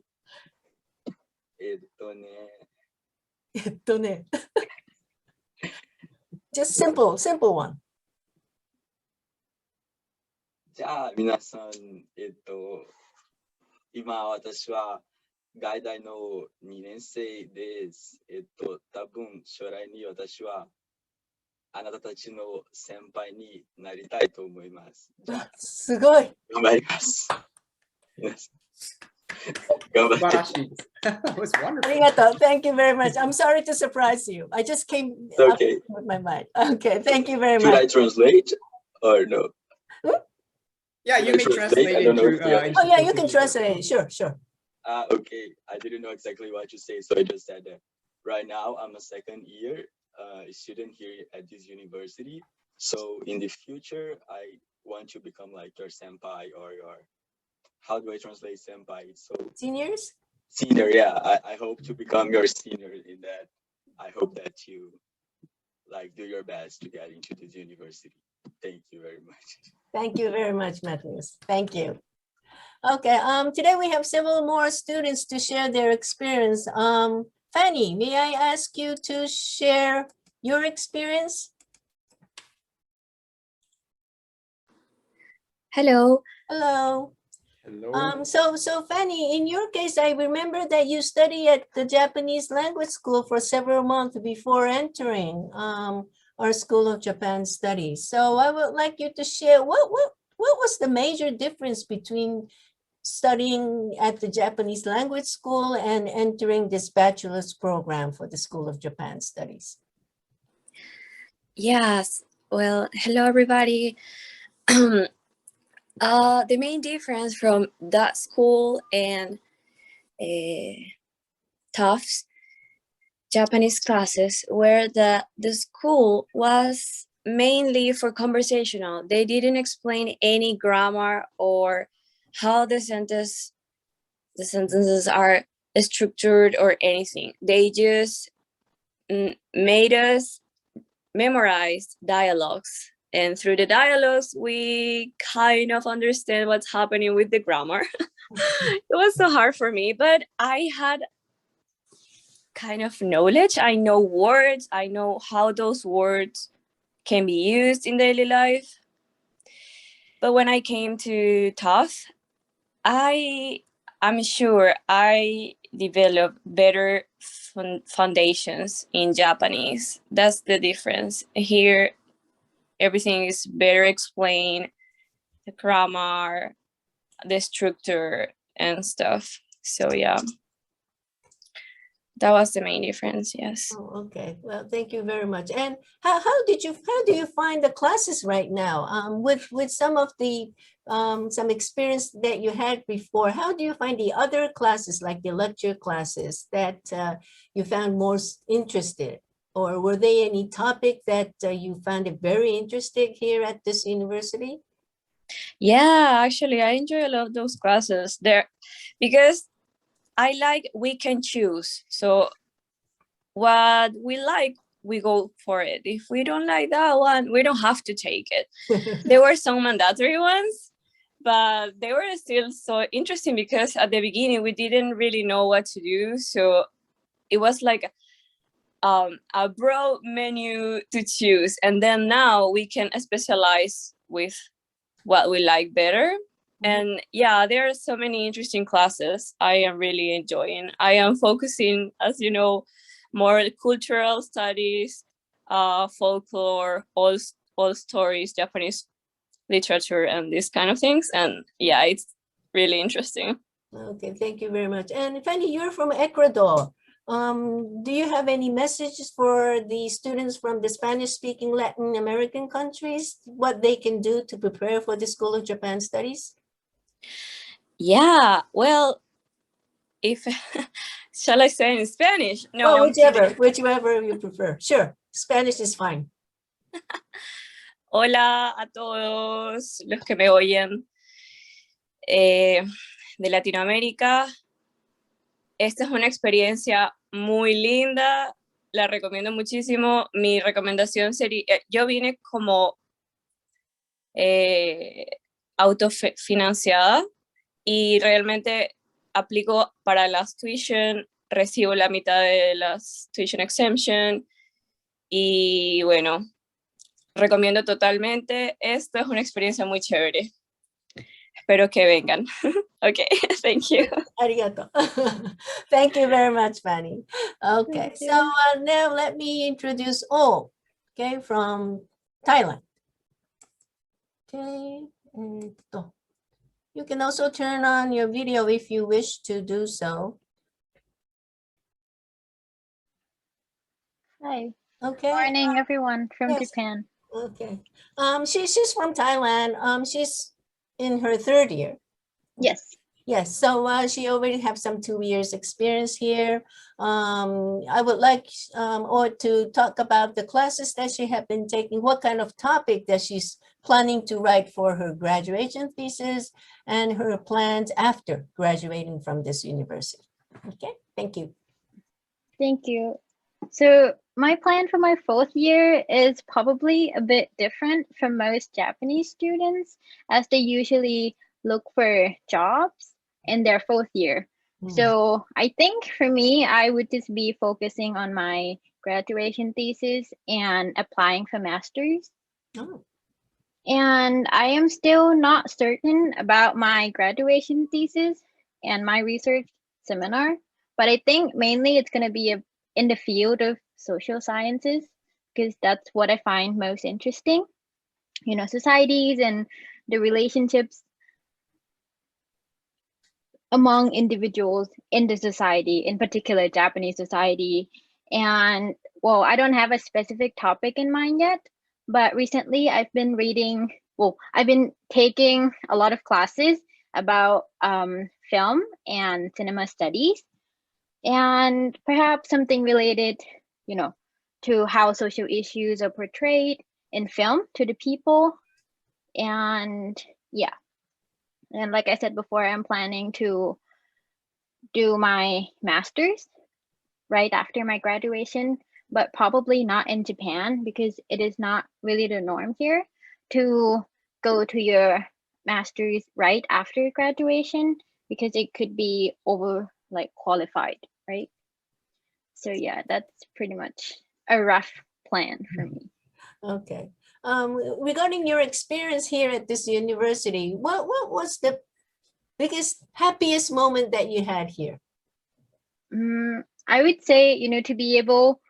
ね Just simple one. じゃあ、皆さん、今私は外大の2年生です。多分将来に私はあなたたちの先輩になりたいと思います。じゃあ、すごい。頑張ります。皆さん頑張って。That was wonderful. Arigato. Thank you very much. I'm sorry to surprise you. I just came up Okay. with my mind. Okay, thank you very Should much. I translate or no? Yeah, you may translate I it don't know into. if Oh yeah, you can translate it. Sure. Okay. I didn't know exactly what to say, so I just said that. Right now, I'm a second year student here at this university. So in the future, I want to become like your senpai or your, how do I translate senpai? So Seniors? senior, yeah. I hope to become your senior in that. I hope that you like do your best to get into this university. Thank you very much. Thank you very much, Matthias. Thank you. Okay, today we have several more students to share their experience. Fanny, may I ask you to share your experience? Hello. Hello. Hello. So Fanny, in your case, I remember that you studied at the Japanese language school for several months before entering. our School of Japan Studies. So I would like you to share what was the major difference between studying at the Japanese language school and entering this bachelor's program for the School of Japan Studies? Yes. Well, hello everybody. The main difference from that school and Tufts Japanese classes were that the school was mainly for conversational. They didn't explain any grammar or how the sentences are structured or anything. They just made us memorize dialogues, and through the dialogues we kind of understand what's happening with the grammar. It was so hard for me, but I had kind of knowledge. I know words, I know how those words can be used in daily life. But when I came to TOEFL, I'm sure I developed better foundations in Japanese. That's the difference. Here, everything is better explained, the grammar, the structure and stuff. So yeah, that was the main difference. Yes. Oh, okay. Well, thank you very much. And how do you find the classes right now? With some of the some experience that you had before, how do you find the other classes, like the lecture classes, that you found most interested? Or were there any topic that you found it very interesting here at this university? Yeah, actually, I enjoy a lot of those classes there because we can choose. So what we like, we go for it. If we don't like that one, we don't have to take it. There were some mandatory ones, but they were still so interesting because at the beginning we didn't really know what to do. So it was like a broad menu to choose. And then now we can specialize with what we like better. And yeah, there are so many interesting classes I am really enjoying. I am focusing, as you know, more cultural studies, folklore, old stories, Japanese literature, and these kind of things. And yeah, it's really interesting. Okay, thank you very much. And Fanny, you're from Ecuador. Do you have any messages for the students from the Spanish-speaking Latin American countries, what they can do to prepare for the School of Japan Studies? Yeah, well, if shall I say in Spanish? No, Well, I'm kidding. whichever you prefer. Sure, Spanish is fine. Hola a todos los que me oyen de Latinoamérica. Esta es una experiencia muy linda, la recomiendo muchísimo. Mi recomendación sería, yo vine como autofinanciada y realmente aplico para las tuition, recibo la mitad de las tuition exemption y bueno, recomiendo totalmente. Esto es una experiencia muy chévere. Espero que vengan. Okay, thank you. Arigato. Thank you very much, Fanny. Okay, Thank you. so now let me introduce all, okay, from Thailand. Okay, you can also turn on your video if you wish to do so. Hi. Okay. Morning, everyone from yes. Japan. Okay. She's from Thailand. She's in her third year. Yes. Yes, so she already have some 2 years experience here. I would like or to talk about the classes that she have been taking, what kind of topic that she's planning to write for her graduation thesis and her plans after graduating from this university. Okay, thank you. Thank you. So my plan for my fourth year is probably a bit different from most Japanese students, as they usually look for jobs in their fourth year. So I think for me, I would just be focusing on my graduation thesis and applying for master's. Oh. And I am still not certain about my graduation thesis and my research seminar, but I think mainly it's going to be in the field of social sciences. because that's what I find most interesting. You know, societies and the relationships among individuals in the society, in particular Japanese society. And well, I don't have a specific topic in mind yet, but recently I've been reading, well, I've been taking a lot of classes about film and cinema studies, and perhaps something related, you know, to how social issues are portrayed in film to the people. And yeah, and like I said before, I'm planning to do my master's right after my graduation, but probably not in Japan because it is not really the norm here to go to your master's right after graduation because it could be over like qualified, right? So yeah, that's pretty much a rough plan for me. Okay. Regarding your experience here at this university, what was the biggest, happiest moment that you had here? I would say, you know, to be able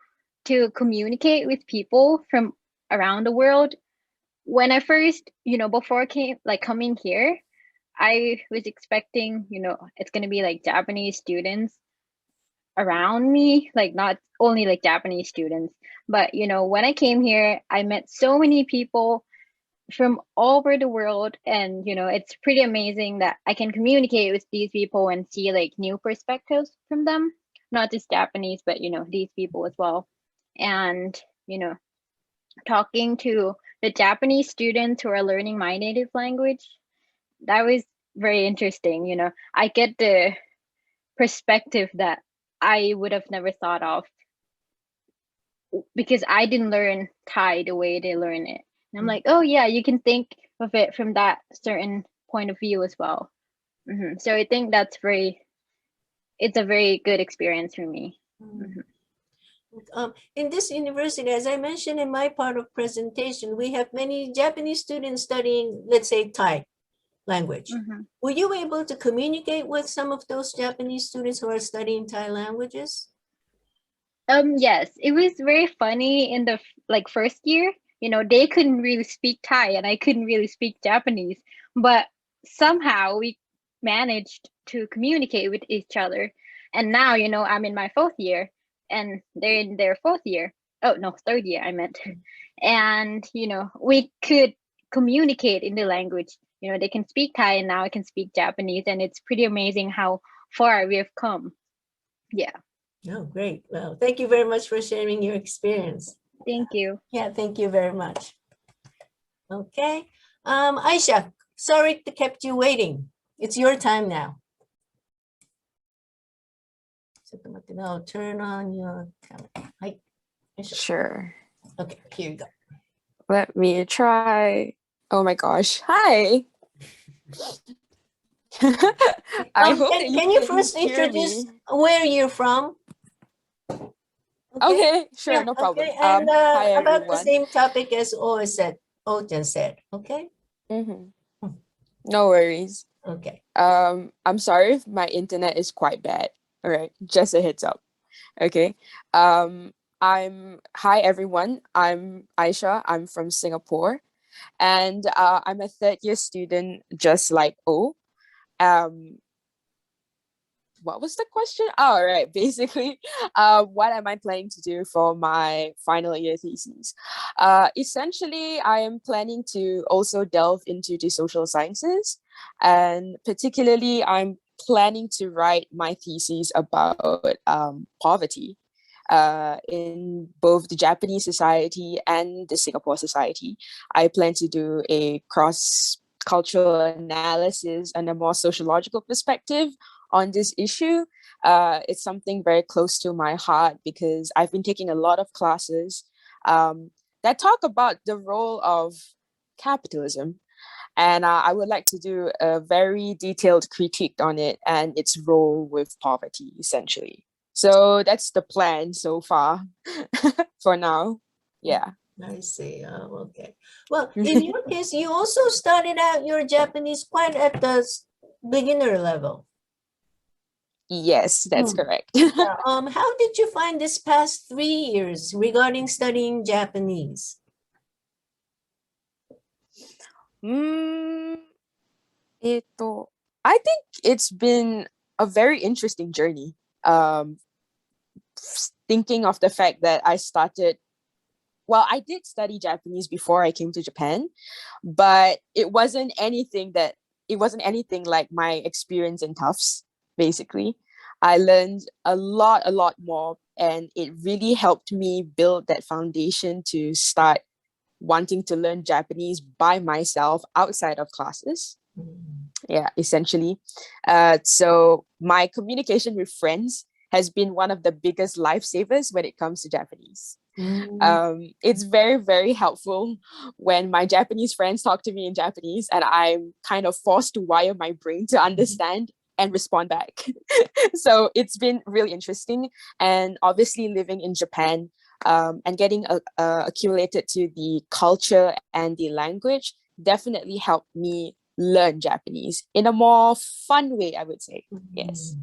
to communicate with people from around the world. When I first, you know, before coming here, I was expecting, you know, it's gonna be like Japanese students around me, like not only like Japanese students, but you know, when I came here, I met so many people from all over the world, and you know, it's pretty amazing that I can communicate with these people and see like new perspectives from them, not just Japanese, but you know, these people as well. And you know, talking to the Japanese students who are learning my native language, that was very interesting. You know, I get the perspective that I would have never thought of because I didn't learn Thai the way they learn it. And I'm like, oh yeah, you can think of it from that certain point of view as well. So I think it's a very good experience for me. In this university, as I mentioned in my part of presentation, we have many Japanese students studying, let's say, Thai language. Were you able to communicate with some of those Japanese students who are studying Thai languages? Yes, it was very funny in the first year. You know, they couldn't really speak Thai and I couldn't really speak Japanese, but somehow we managed to communicate with each other. And now, you know, I'm in my fourth year and they're in their fourth year. Oh, no, third year, I meant. And, you know, we could communicate in the language. You know, they can speak Thai and now I can speak Japanese. And it's pretty amazing how far we have come. Yeah. Oh, great. Well, thank you very much for sharing your experience. Thank you. Yeah, thank you very much. Okay. Aisha, sorry to kept you waiting. It's your time now. I'll turn on your camera. Hi, Aisha. Sure. Okay, here you go. Let me try. Oh my gosh. Hi. I hope that Can you can first hear introduce me. where you're from? Okay, sure, Yeah, no problem. okay. And Hi about the everyone. same topic as Ojan said, okay? No worries. Okay. I'm sorry if my internet is quite bad. All right, just a heads up. Okay. Hi everyone. I'm Aisha. I'm from Singapore, and I'm a third year student, just like O. What was the question? Oh, right. Basically, what am I planning to do for my final year thesis? Essentially, I am planning to also delve into the social sciences, and particularly, I'm planning to write my thesis about poverty in both the Japanese society and the Singapore society. I plan to do a cross-cultural analysis and a more sociological perspective on this issue. It's something very close to my heart because I've been taking a lot of classes that talk about the role of capitalism. And I would like to do a very detailed critique on it and its role with poverty, essentially. So that's the plan so far for now. Yeah. I see. Oh, okay. Well, in your case, you also started out your Japanese quite at the beginner level. Yes, that's Hmm. correct. Yeah. How did you find this past 3 years regarding studying Japanese? Mm, I think it's been a very interesting journey. Um, Thinking of the fact that I did study Japanese before I came to Japan, but it wasn't anything like my experience in Tufts, basically. I learned a lot more, and it really helped me build that foundation to start wanting to learn Japanese by myself outside of classes. Mm. Yeah, essentially. So my communication with friends has been one of the biggest lifesavers when it comes to Japanese. Mm. It's very, very helpful when my Japanese friends talk to me in Japanese and I'm kind of forced to wire my brain to understand and respond back. So it's been really interesting. And obviously, living in Japan and getting accumulated to the culture and the language definitely helped me learn Japanese in a more fun way, I would say. Yes.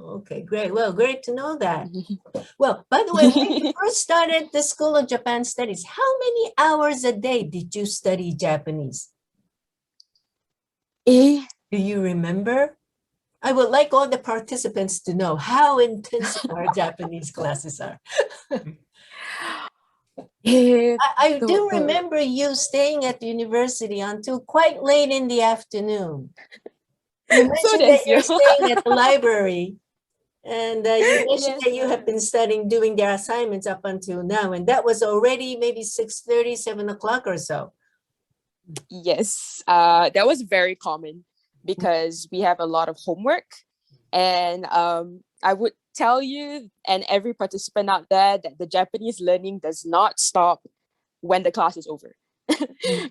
Okay, great. Well, great to know that. Well, by the way, when you first started the School of Japan Studies, how many hours a day did you study Japanese? Eh, Do you remember? I would like all the participants to know how intensive our Japanese classes are. I do remember you staying at the university until quite late in the afternoon. You mentioned that you're staying at the library, and you mentioned Yes. that you have been studying, doing their assignments up until now, and that was already maybe 6:30, 7 o'clock or so. Yes, that was very common because we have a lot of homework. And I would tell you and every participant out there that the Japanese learning does not stop when the class is over.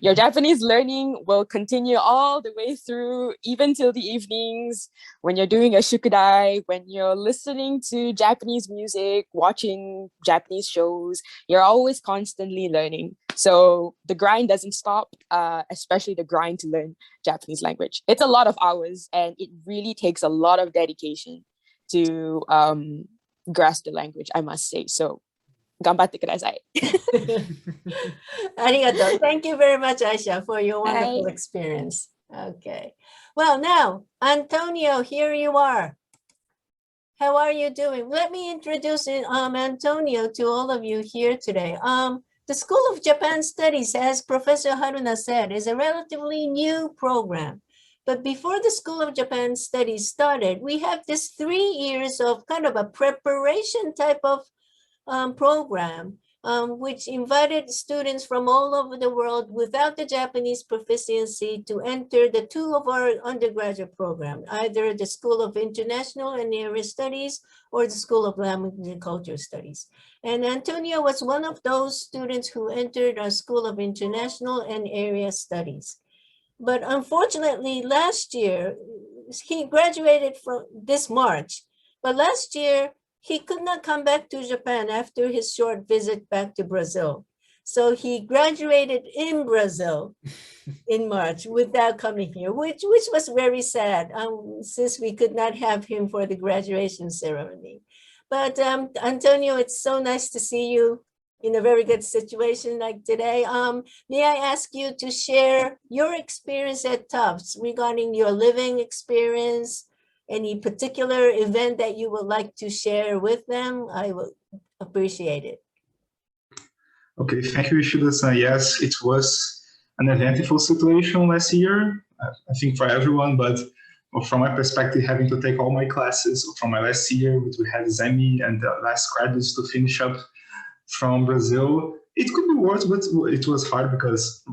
Your Japanese learning will continue all the way through, even till the evenings, when you're doing a shukudai, when you're listening to Japanese music, watching Japanese shows, you're always constantly learning. So the grind doesn't stop, especially the grind to learn Japanese language. It's a lot of hours and it really takes a lot of dedication to grasp the language, I must say. So 頑張ってください。Arigato. Thank you very much, Aisha, for your wonderful Hi. experience. Okay. Well, now, Antonio, here you are. How are you doing? Let me introduce Antonio to all of you here today. The School of Japan Studies, as Professor Haruna said, is a relatively new program. But before the School of Japan Studies started, we have this 3 years of kind of a preparation type of program, which invited students from all over the world without the Japanese proficiency to enter the 2 of our undergraduate program, either the School of International and Area Studies or the School of Language and Culture Studies. And Antonio was one of those students who entered our School of International and Area Studies. But unfortunately, last year, he graduated from this March, but last year, he could not come back to Japan after his short visit back to Brazil. So he graduated in Brazil in March without coming here, which was very sad, since we could not have him for the graduation ceremony. But Antonio, it's so nice to see you in a very good situation like today. May I ask you to share your experience at Tufts regarding your living experience, any particular event that you would like to share with them? I would appreciate it. Okay, thank you, Ishida-san. Yes, it was an eventful situation last year, I think for everyone, but from my perspective, having to take all my classes from my last year, which we had Zemi and the last credits to finish up from Brazil, it could be worse, but it was hard because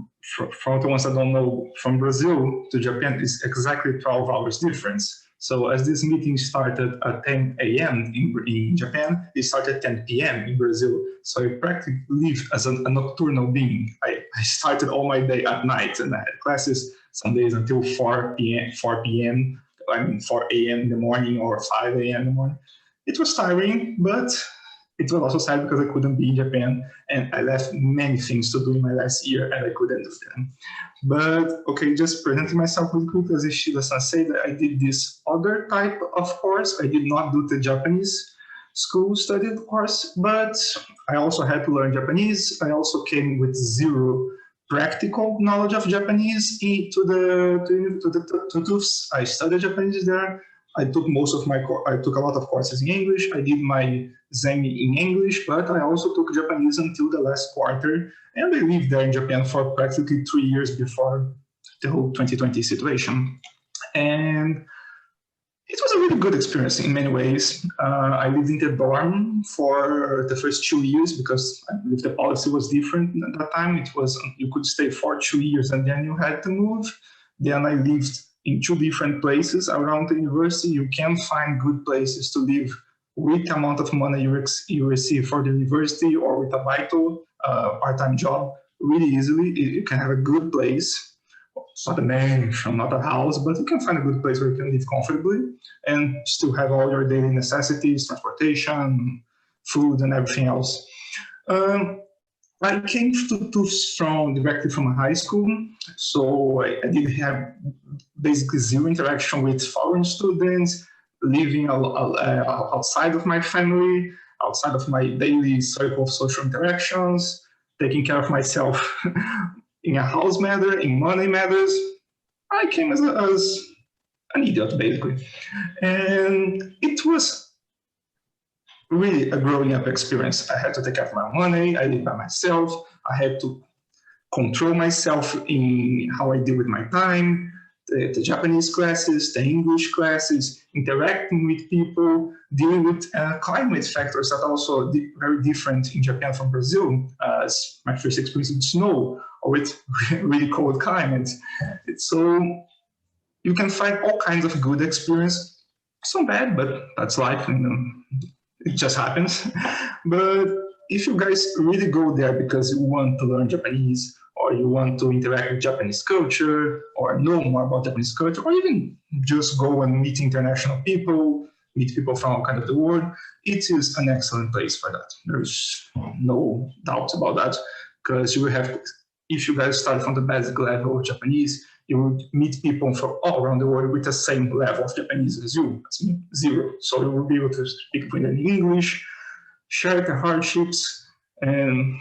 for the ones that don't know, from Brazil to Japan is exactly 12 hours difference. So as this meeting started at 10 a.m. in Japan, it started 10 p.m. in Brazil. So I practically live as a nocturnal being. I started all my day at night and I had classes some days until 4 p.m. I mean 4 a.m. in the morning or 5 a.m. in the morning. It was tiring, but it was also sad because I couldn't be in Japan, and I left many things to do in my last year, and I couldn't do them. But okay, just presenting myself really quick, as Ishida-san said, I did this other type of course. I did not do the Japanese school studied course, but I also had to learn Japanese. I also came with zero practical knowledge of Japanese to the TUFs. I studied Japanese there. I took I took a lot of courses in English. I did my Zemi in English, but I also took Japanese until the last quarter. And I lived there in Japan for practically 3 years before the whole 2020 situation. And it was a really good experience in many ways. I lived in the dorm for the first 2 years because I believe the policy was different at that time. It was you could stay for 2 years and then you had to move. Then I lived in 2 different places around the university. You can find good places to live with the amount of money you receive for the university or with a vital part-time job really easily. You can have a good place. It's not a mansion, not a house, but you can find a good place where you can live comfortably and still have all your daily necessities, transportation, food, and everything else. I came to TUFs directly from high school, so I did have basically zero interaction with foreign students, living outside of my family, outside of my daily circle of social interactions, taking care of myself in a house matter, in money matters. I came as an idiot, basically. And it was really a growing up experience. I had to take care of my money. I lived by myself. I had to control myself in how I deal with my time, the Japanese classes, the English classes, interacting with people, dealing with climate factors that are also very different in Japan from Brazil. My first experience with snow or with really cold climates. So you can find all kinds of good experience. Some bad, but that's life, it just happens. But if you guys really go there because you want to learn Japanese, or you want to interact with Japanese culture, or know more about Japanese culture, or even just go and meet international people, meet people from all kinds of the world, it is an excellent place for that. There's no doubt about that, because you will have, if you guys start from the basic level of Japanese, you will meet people from all around the world with the same level of Japanese as you, zero. So you will be able to speak fluent in English, share the hardships, and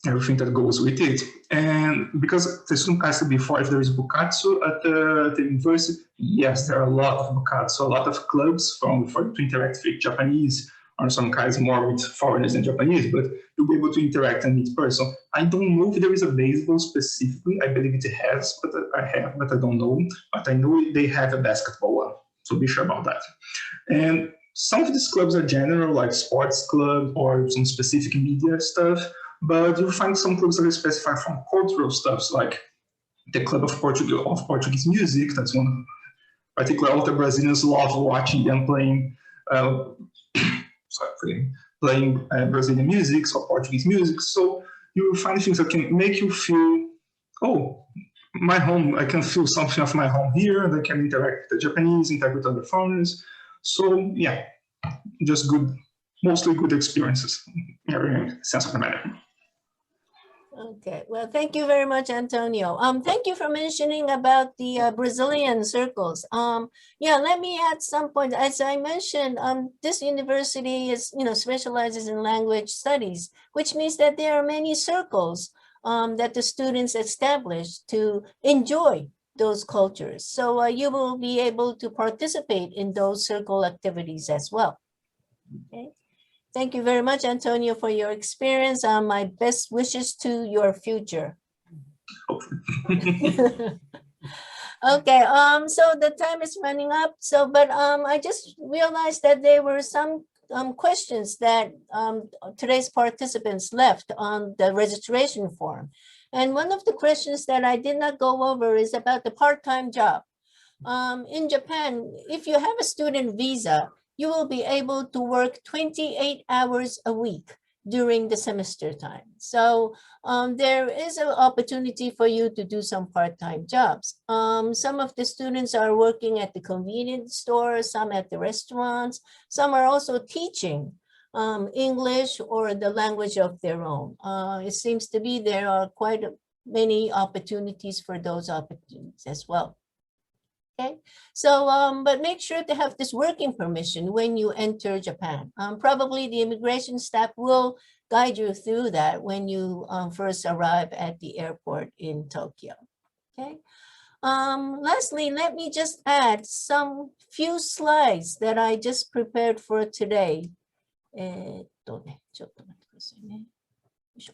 everything that goes with it. And because the student asked before if there is bukatsu at the university, yes, there are a lot of bukatsu, a lot of clubs to interact with Japanese, or some guys more with foreigners than Japanese, but you'll be able to interact and meet person. I don't know if there is a baseball specifically. I believe it has, but I don't know. But I know they have a basketball one, so be sure about that. And some of these clubs are general, like sports club or some specific media stuff. But you'll find some clubs that are specified from cultural stuffs, like the Club of Portuguese Music. That's one particularly all the Brazilians love watching them playing Brazilian music or Portuguese music. So you will find things that can make you feel, oh, my home, I can feel something of my home here, and I can interact with the Japanese, interact with other foreigners. So yeah, just good, mostly good experiences in every sense of the matter. Okay, well, thank you very much, Antonio. Thank you for mentioning about the Brazilian circles. Yeah, let me add some points. As I mentioned, this university is, specializes in language studies, which means that there are many circles that the students establish to enjoy those cultures. So you will be able to participate in those circle activities as well. Okay. Thank you very much, Antonio, for your experience. My best wishes to your future. Okay, so the time is running up. But I just realized that there were some questions that today's participants left on the registration form. And one of the questions that I did not go over is about the part-time job. In Japan, if you have a student visa, you will be able to work 28 hours a week during the semester time. So there is an opportunity for you to do some part-time jobs. Some of the students are working at the convenience store, some at the restaurants, some are also teaching English or the language of their own. It seems to be there are quite many opportunities for those opportunities as well. Okay, so but make sure to have this working permission when you enter Japan. Probably the immigration staff will guide you through that when you first arrive at the airport in Tokyo. Okay. Lastly, let me just add some few slides that I just prepared for today. ちょっと待ってくださいね。よいしょ。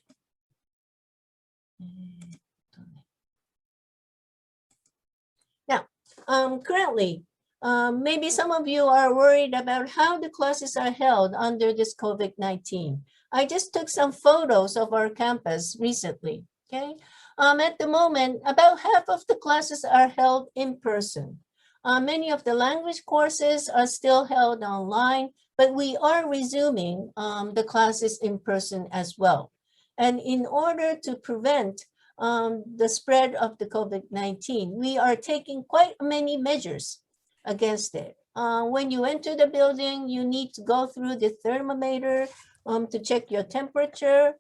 Now, currently, maybe some of you are worried about how the classes are held under this COVID-19. I just took some photos of our campus recently, okay? At the moment, about half of the classes are held in person. Many of the language courses are still held online, but we are resuming the classes in person as well. And in order to prevent the spread of the COVID-19, we are taking quite many measures against it. When you enter the building, you need to go through the thermometer to check your temperature.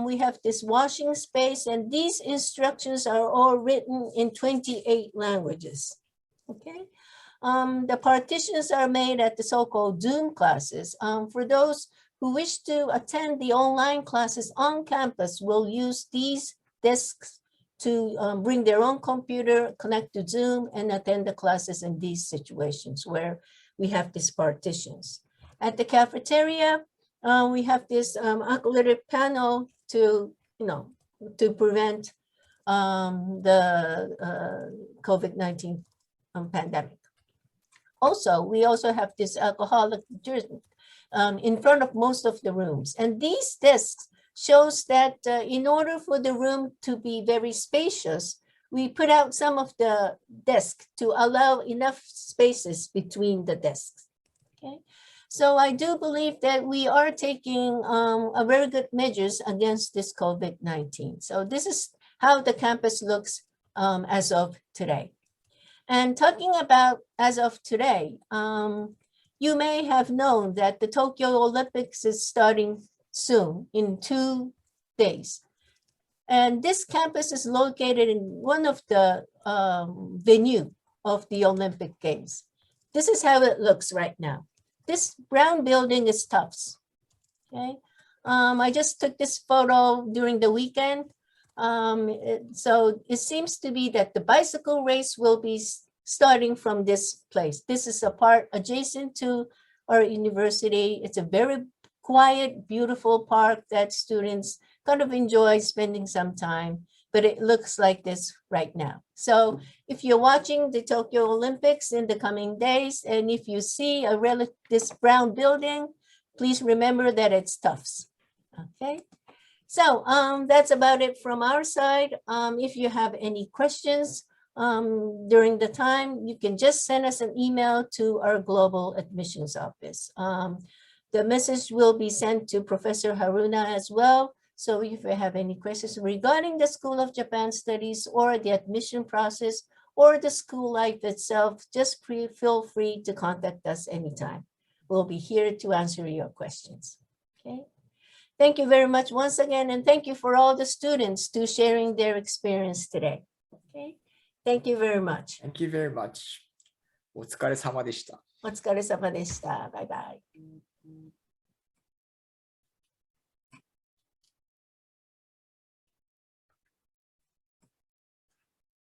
We have this washing space, and these instructions are all written in 28 languages. Okay. The partitions are made at the so-called Zoom classes. For those who wish to attend the online classes on campus, will use these desks to bring their own computer, connect to Zoom, and attend the classes in these situations where we have these partitions. At the cafeteria, we have this acrylic panel to, to prevent the COVID-19 pandemic. Also, we also have this alcoholic drink in front of most of the rooms. And these desks shows that in order for the room to be very spacious, we put out some of the desks to allow enough spaces between the desks. Okay, so I do believe that we are taking a very good measures against this COVID-19. So this is how the campus looks as of today. And talking about as of today, you may have known that the Tokyo Olympics is starting soon in 2 days. And this campus is located in one of the venue of the Olympic Games. This is how it looks right now. This brown building is Tufts. Okay, I just took this photo during the weekend. So it seems to be that the bicycle race will be starting from this place. This is a part adjacent to our university. It's a very quiet, beautiful park that students kind of enjoy spending some time, but it looks like this right now. So if you're watching the Tokyo Olympics in the coming days, and if you see this brown building, please remember that it's Tufts. Okay. So that's about it from our side. If you have any questions during the time, you can just send us an email to our global admissions office. The message will be sent to Professor Haruna as well. So if you have any questions regarding the School of Japan Studies or the admission process or the school life itself, just feel free to contact us anytime. We'll be here to answer your questions. Okay. Thank you very much once again, and thank you for all the students to sharing their experience today. Okay. Thank you very much. Thank you very much. お疲れ様でした。お疲れ様でした。バイバイ。